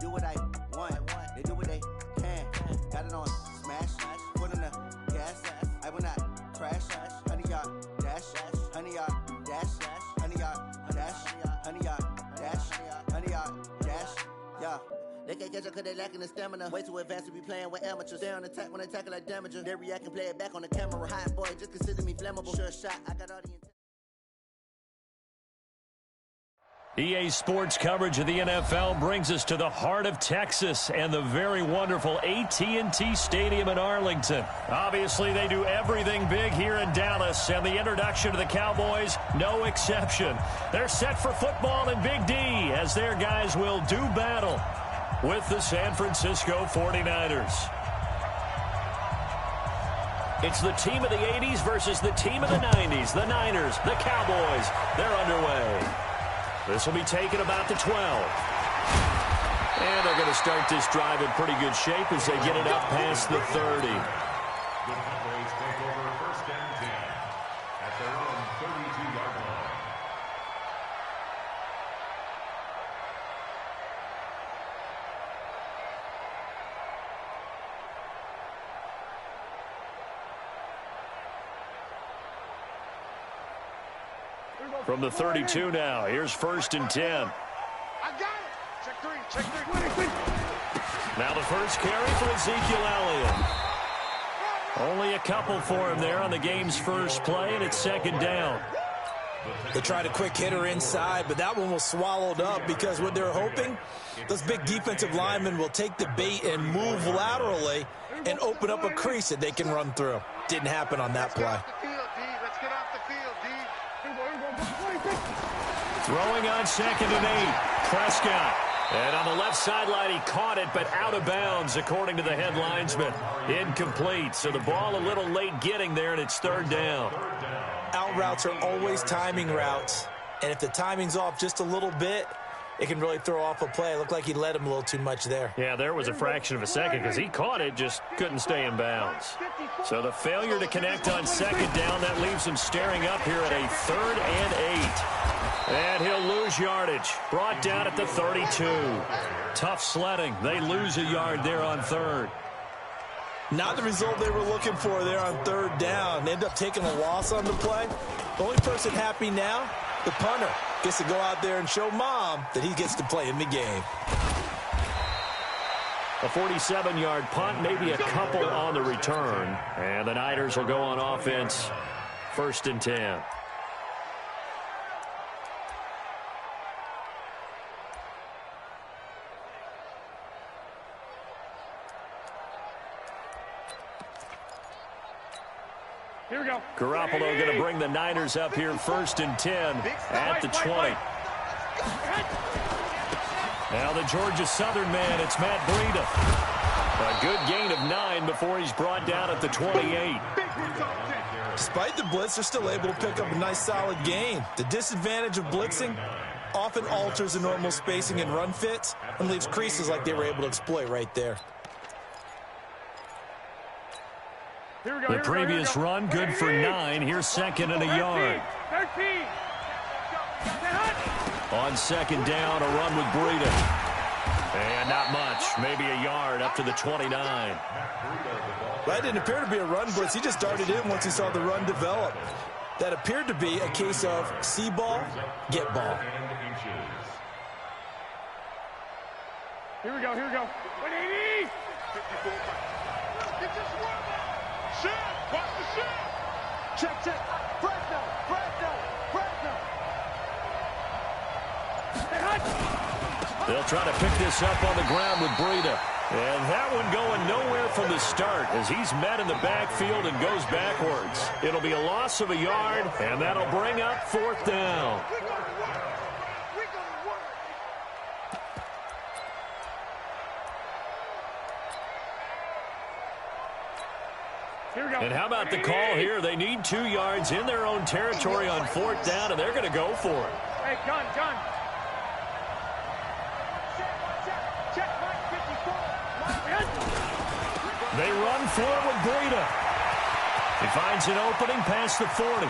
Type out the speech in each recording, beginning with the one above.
do what I want. They do what they can. Got it on smash. Put on the gas. I will not crash. Honey, y'all dash. Honey, y'all dash. Honey, y'all dash. Honey, y'all dash. Honey, y'all dash. Yeah. They can't catch up because they lacking the stamina. Way too advanced to be playing with amateurs. They on attack when they tackle like damager. They react and play it back on the camera. Hot boy, just consider me flammable. Sure shot, I got all the intent. EA Sports coverage of the NFL brings us to the heart of Texas and the very wonderful AT&T Stadium in Arlington. Obviously, they do everything big here in Dallas, and the introduction to the Cowboys, no exception. They're set for football in Big D as their guys will do battle with the San Francisco 49ers. It's the team of the 80s versus the team of the 90s. The Niners, the Cowboys, they're underway. This will be taken about the 12. And they're going to start this drive in pretty good shape as they get it up past the 30. The Cowboys take over first and 10 at their own 32-yard line. From the 32 now, here's first and 10. I got it. Check three. Now the first carry for Ezekiel Elliott. Only a couple for him there on the game's first play, and it's second down. They tried a quick hitter inside, but that one was swallowed up because what they're hoping, those big defensive linemen will take the bait and move laterally and open up a crease that they can run through. Didn't happen on that play. Let's get off the field, D. Throwing on second and 8, Prescott. And on the left sideline, he caught it, but out of bounds, according to the head linesman. Incomplete, so the ball a little late getting there, and it's third down. Out routes are always timing routes, and if the timing's off just a little bit, it can really throw off a play. It looked like he led him a little too much there. Yeah, there was a fraction of a second because he caught it, just couldn't stay in bounds. So the failure to connect on second down, that leaves him staring up here at a 3rd and 8. And he'll lose yardage. Brought down at the 32. Tough sledding. They lose a yard there on 3rd. Not the result they were looking for there on 3rd down. They end up taking a loss on the play. The only person happy now, the punter, gets to go out there and show mom that he gets to play in the game. A 47-yard punt, maybe a couple on the return. And the Niners will go on offense, first and 10. Here we go. Garoppolo going to bring the Niners up here first and 10 at the 20. Now the Georgia Southern man, it's Matt Breida. A good gain of 9 before he's brought down at the 28. Despite the blitz, they're still able to pick up a nice solid gain. The disadvantage of blitzing often alters the normal spacing and run fits and leaves creases like they were able to exploit right there. The previous run, good for 9. Here's second and a yard. 13. On second down, a run with Breida. And not much, maybe a yard up to the 29. That didn't appear to be a run blitz. He just darted in once he saw the run develop. That appeared to be a case of see ball, get ball. Here we go. 180. 54. Get this one. Shot. Watch the shot. Check. Fresno. They'll try to pick this up on the ground with Breida. And that one going nowhere from the start as he's met in the backfield and goes backwards. It'll be a loss of a yard, and that'll bring up 4th down. And how about the call here? They need 2 yards in their own territory on 4th down, and they're going to go for it. Hey, gun. They run for it with Breida. He finds an opening past the 40.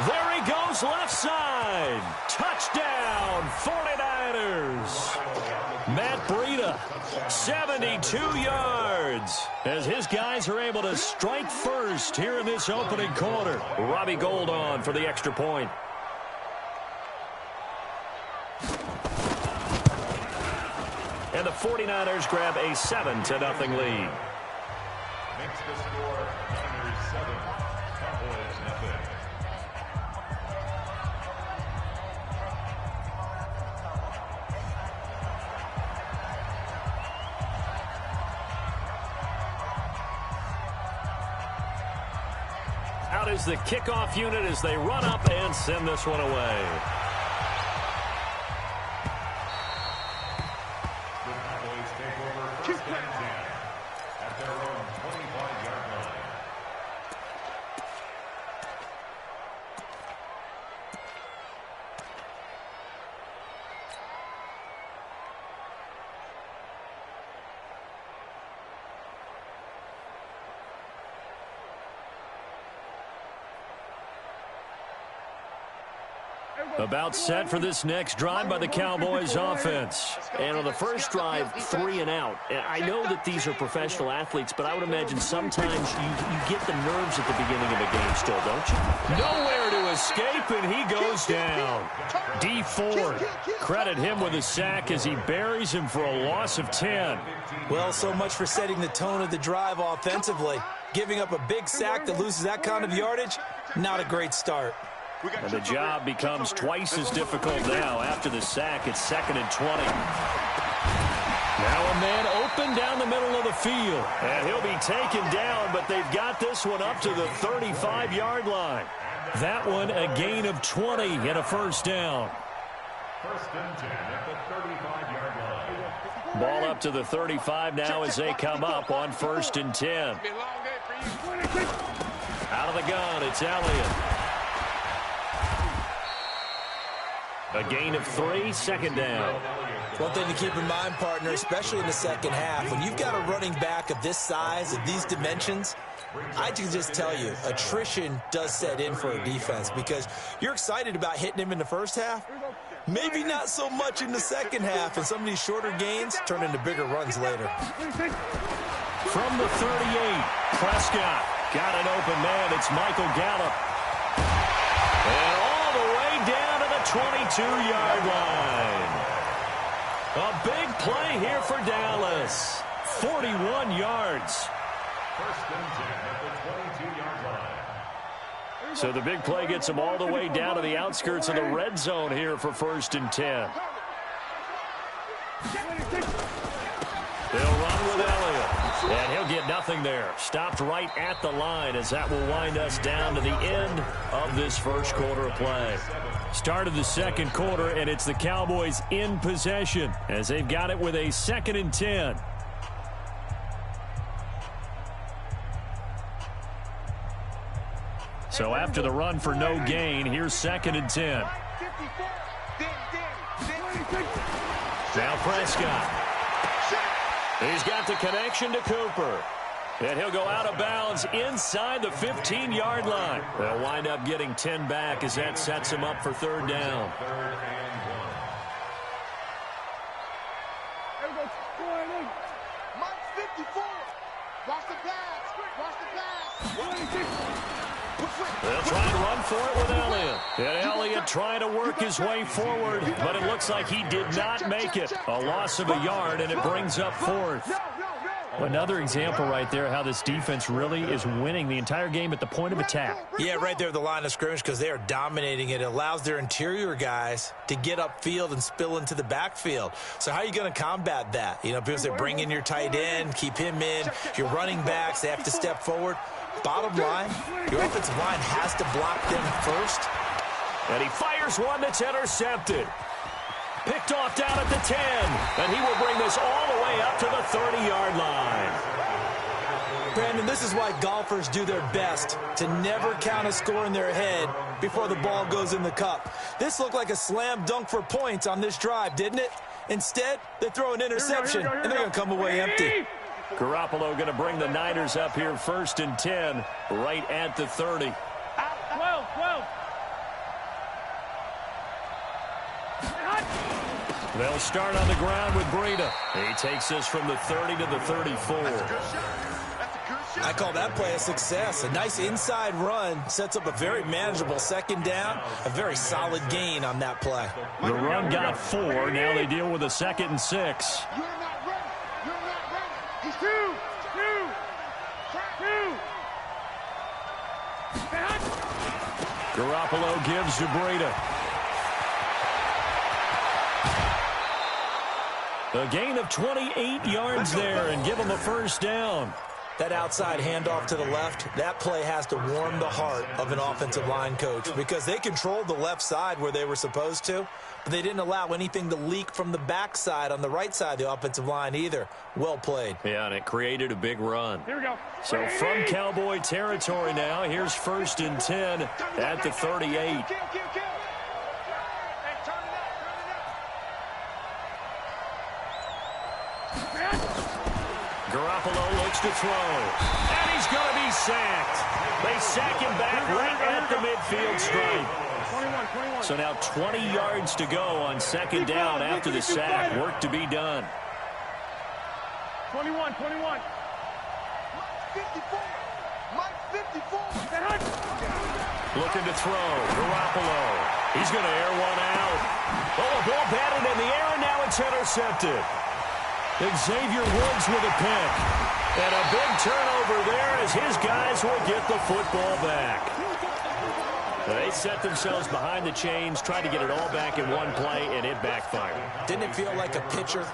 There he goes, left side. Touchdown, 49ers. Breida, 72 yards, as his guys are able to strike first here in this opening quarter. Robbie Gould on for the extra point. And the 49ers grab a 7-0 lead. Makes the score Niners 7, Cowboys nothing. Out is the kickoff unit as they run up and send this one away. The Cowboys take over first and 10 at their own 25-yard line. About set for this next drive by the Cowboys offense. And on the first drive, 3 and out. I know that these are professional athletes, but I would imagine sometimes you get the nerves at the beginning of a game still, don't you? Nowhere to escape, and he goes down. D. Ford, credit him with a sack as he buries him for a loss of 10. Well, so much for setting the tone of the drive offensively. Giving up a big sack that loses that kind of yardage, not a great start. And the job becomes twice as difficult now. After the sack, it's 2nd and 20. Now a man open down the middle of the field. And he'll be taken down, but they've got this one up to the 35-yard line. That one a gain of 20 and a first down. First and 10 at the 35-yard line. Ball up to the 35 now as they come up on 1st and 10. Out of the gun, it's Elliott. A gain of 3, 2nd down. One thing to keep in mind, partner, especially in the second half, when you've got a running back of this size, of these dimensions, I can just tell you, attrition does set in for a defense because you're excited about hitting him in the first half. Maybe not so much in the second half, and some of these shorter gains turn into bigger runs later. From the 38, Prescott got an open man. It's Michael Gallup. And all the way down to the 22-yard line. A big play here for Dallas. 41 yards. First and 10 at the 22-yard line. So the big play gets them all the way down to the outskirts of the red zone here for 1st and 10. They'll run with Elliott. And he'll get nothing there. Stopped right at the line as that will wind us down to the end of this first quarter of play. Start of the second quarter, and it's the Cowboys in possession as they've got it with a 2nd and 10. So after the run for no gain, here's 2nd and 10. Now Prescott. He's got the connection to Cooper. And he'll go out of bounds inside the 15-yard line. They'll wind up getting 10 back as that sets him up for 3rd down. 3rd and 1. Mike 54. Watch the pass. Watch the pass. They'll try and run for it with Elliott. And Elliott trying to work his way forward, but it looks like he did not make it. A loss of a yard, and it brings up 4th. Another example right there how this defense really is winning the entire game at the point of attack. Yeah, right there at the line of scrimmage because they are dominating it. It allows their interior guys to get upfield and spill into the backfield. So how are you going to combat that? You know, because they bring in your tight end, keep him in. Your running backs, they have to step forward. Bottom line, your offensive line has to block them first. And he fires one that's intercepted. Picked off down at the 10. And he will bring this all the way up to the 30-yard line. Brandon, this is why golfers do their best to never count a score in their head before the ball goes in the cup. This looked like a slam dunk for points on this drive, didn't it? Instead, they throw an interception, and they're going to come away empty. Garoppolo going to bring the Niners up here 1st and 10 right at the 30. 12. They'll start on the ground with Breida. He takes this from the 30 to the 34. I call that play a success. A nice inside run sets up a very manageable second down. A very solid gain on that play. The run got 4. Now they deal with a 2nd and 6. You're not ready. You're not ready. He's two. Garoppolo gives to Breida. A gain of 28 yards there and give him a first down. That outside handoff to the left, that play has to warm the heart of an offensive line coach because they controlled the left side where they were supposed to, but they didn't allow anything to leak from the backside on the right side of the offensive line either. Well played. Yeah, and it created a big run. Here we go. So from Cowboy territory now, here's 1st and 10 at the 38. Garoppolo looks to throw, and he's going to be sacked. They sack him back right at the midfield stripe. So now 20 yards to go on 2nd down after the sack. Work to be done. 21. 54. Looking to throw. Garoppolo. He's going to air one out. Oh, a ball batted in the air, and now it's intercepted. Xavier Woods with a pick. And a big turnover there as his guys will get the football back. They set themselves behind the chains, tried to get it all back in one play, and it backfired. Didn't it feel like a pitcher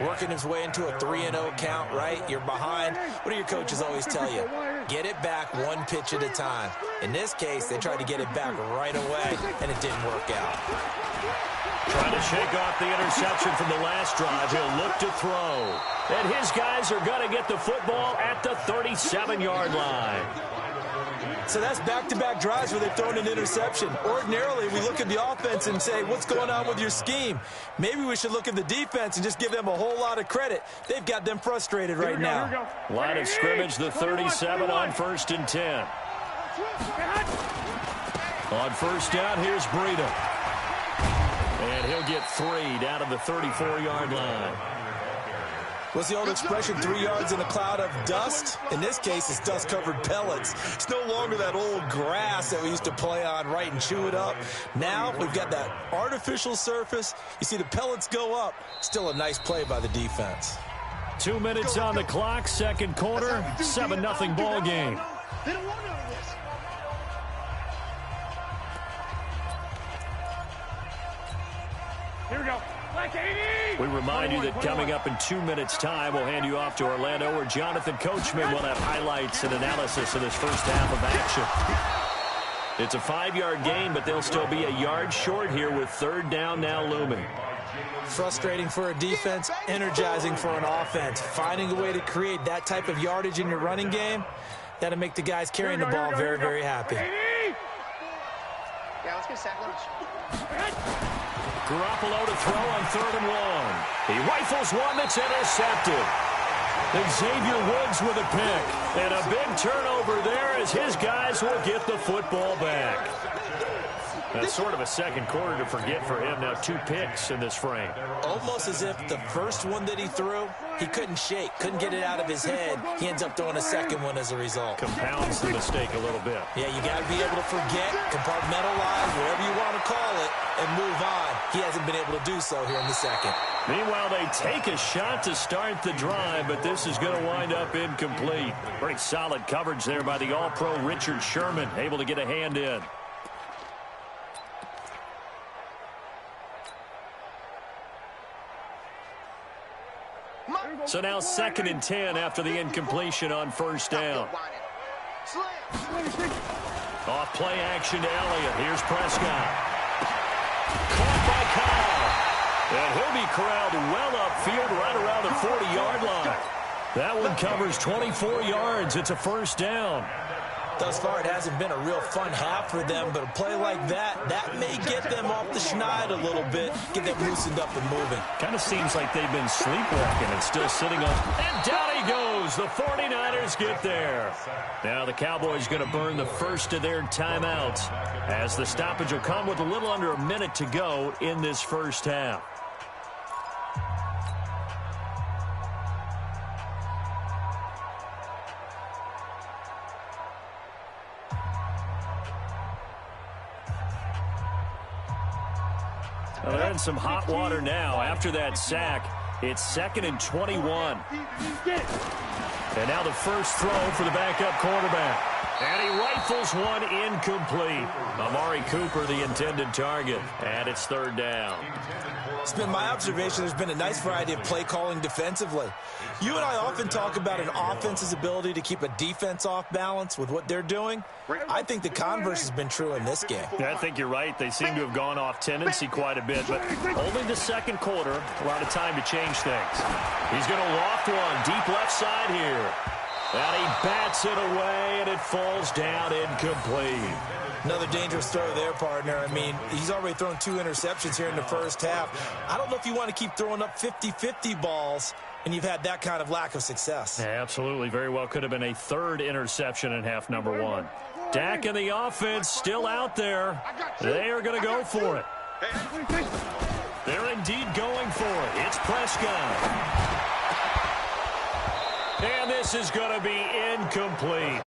working his way into a 3-0 count, right? You're behind. What do your coaches always tell you? Get it back one pitch at a time. In this case, they tried to get it back right away, and it didn't work out. Trying to shake off the interception from the last drive. He'll look to throw. And his guys are going to get the football at the 37-yard line. So that's back-to-back drives where they've thrown an interception. Ordinarily, we look at the offense and say, what's going on with your scheme? Maybe we should look at the defense and just give them a whole lot of credit. They've got them frustrated right now. Line of scrimmage, the 37 on 1st and 10. On 1st down, here's Breida. And he'll get 3 down to the 34-yard line. What's the old expression, 3 yards in a cloud of dust? In this case, it's dust-covered pellets. It's no longer that old grass that we used to play on, right, and chew it up. Now we've got that artificial surface. You see the pellets go up. Still a nice play by the defense. 2 minutes on the clock, 2nd quarter, 7-0 ball game. They don't want none of this. Here we go. We remind you that coming up in 2 minutes' time, we'll hand you off to Orlando, where Jonathan Coachman will have highlights and analysis of this first half of action. It's a 5-yard gain, but they'll still be a yard short here with 3rd down now looming. Frustrating for a defense, energizing for an offense. Finding a way to create that type of yardage in your running game, that'll make the guys carrying the ball very, very happy. Yeah, let's get sack lunch. Garoppolo to throw on 3rd and 1. He rifles one that's intercepted. Xavier Woods with a pick. And a big turnover there as his guys will get the football back. That's sort of a 2nd quarter to forget for him. Now 2 picks in this frame. Almost as if the first one that he threw, he couldn't shake, couldn't get it out of his head. He ends up throwing a 2nd one as a result. Compounds the mistake a little bit. Yeah, you got to be able to forget, compartmentalize, whatever you want to call it, and move on. He hasn't been able to do so here in the 2nd. Meanwhile, they take a shot to start the drive, but this is going to wind up incomplete. Very solid coverage there by the All-Pro Richard Sherman, able to get a hand in. So now 2nd and 10 after the incompletion on 1st down. Off play action to Elliott. Here's Prescott. Caught by Kyle. And he'll be corralled well upfield right around the 40-yard line. That one covers 24 yards. It's a 1st down. Thus far, it hasn't been a real fun half for them, but a play like that may get them off the schneid a little bit, get them loosened up and moving. Kind of seems like they've been sleepwalking and still sitting on. And down he goes. The 49ers get there. Now the Cowboys going to burn the first of their timeouts as the stoppage will come with a little under a minute to go in this first half. Well, they're in some hot water now. After that sack, it's 2nd and 21. And now the first throw for the backup quarterback. And he rifles one incomplete. Amari Cooper, the intended target. And it's 3rd down. It's been my observation there's been a nice variety of play calling defensively. You and I often talk about an offense's ability to keep a defense off balance with what they're doing. I think the converse has been true in this game. Yeah, I think you're right. They seem to have gone off tendency quite a bit, but only the 2nd quarter. A lot of time to change things. He's going to loft one deep left side here. And he bats it away, and it falls down incomplete. Another dangerous throw there, partner. I mean, he's already thrown 2 interceptions here in the first half. I don't know if you want to keep throwing up 50-50 balls, and you've had that kind of lack of success. Yeah, absolutely. Very well could have been a 3rd interception in half number 1. Dak and the offense still out there. They are going to go for it. They're indeed going for it. It's Prescott. And this is going to be incomplete.